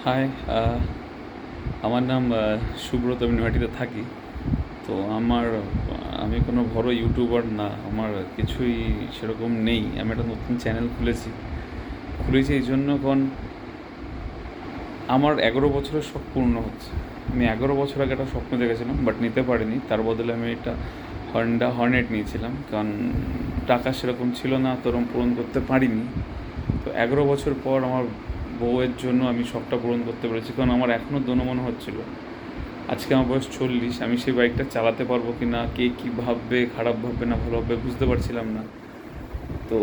High, আমার নাম সুব্রত। আমি নৈহাটিতে থাকি। তো আমি কোনো বড় ইউটিউবার না, আমার কিছুই সেরকম নেই। আমি একটা নতুন চ্যানেল খুলেছি এই জন্য, কারণ আমার 11 বছরের শখ পূর্ণ হচ্ছে। আমি 11 বছর আগে একটা স্বপ্ন দেখেছিলাম, বাট নিতে পারিনি। তার বদলে আমি একটা হন্ডা হর্নেট নিয়েছিলাম, কারণ টাকা সেরকম ছিল না, তরম পূরণ করতে পারিনি। তো 11 বছর পর আমার বউয়ের জন্য আমি শখটা পূরণ করতে পেরেছি, কারণ আমার এখনও দোনো হচ্ছিল। আজকে আমার বয়স 40, আমি সেই বাইকটা চালাতে পারবো কি না, কে কী ভাববে, খারাপ ভাববে না ভালো ভাববে, বুঝতে পারছিলাম না। তো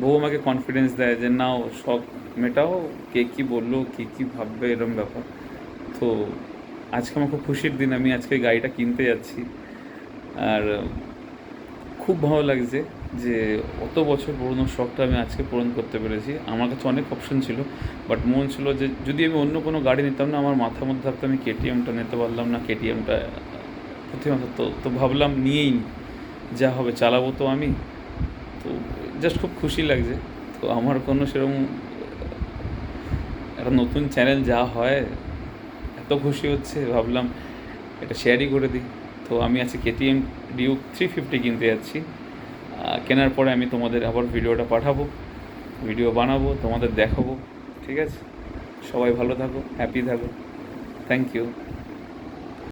বউ আমাকে কনফিডেন্স দেয় যে নাও, শখ মেটাও, কে কী বললো, কে কী ভাববে, এরম ব্যাপার। তো আজকে আমার খুব খুশির দিন, আমি আজকে গাড়িটা কিনতে যাচ্ছি। আর খুব ভালো লাগছে যে অত বছর পুরনো শখটা আমি আজকে পূরণ করতে পেরেছি। আমার কাছে অনেক অপশন ছিল, বাট মন ছিল যে যদি আমি অন্য কোনো গাড়ি নিতাম না, আমার মাথার মধ্যে থাকতো আমি কেটিএমটা নিতে পারলাম না, কেটিএমটা প্রতিমা তো ভাবলাম নিয়েই নি, যা হবে চালাবো তো আমি। তো জাস্ট খুব খুশি লাগছে। তো আমার কোনো সেরকম একটা নতুন চ্যানেল যা হয়, এত খুশি হচ্ছে, ভাবলাম এটা শেয়ারই করে দিই। তো আমি আজকে কেটিএম ডিউক 350 কিনতে যাচ্ছি। কেনার পরে আমি তোমাদের আবার ভিডিওটা পাঠাবো, ভিডিও বানাবো, তোমাদের দেখাবো। ঠিক আছে, সবাই ভালো থাকো, হ্যাপি থাকো। Thank you.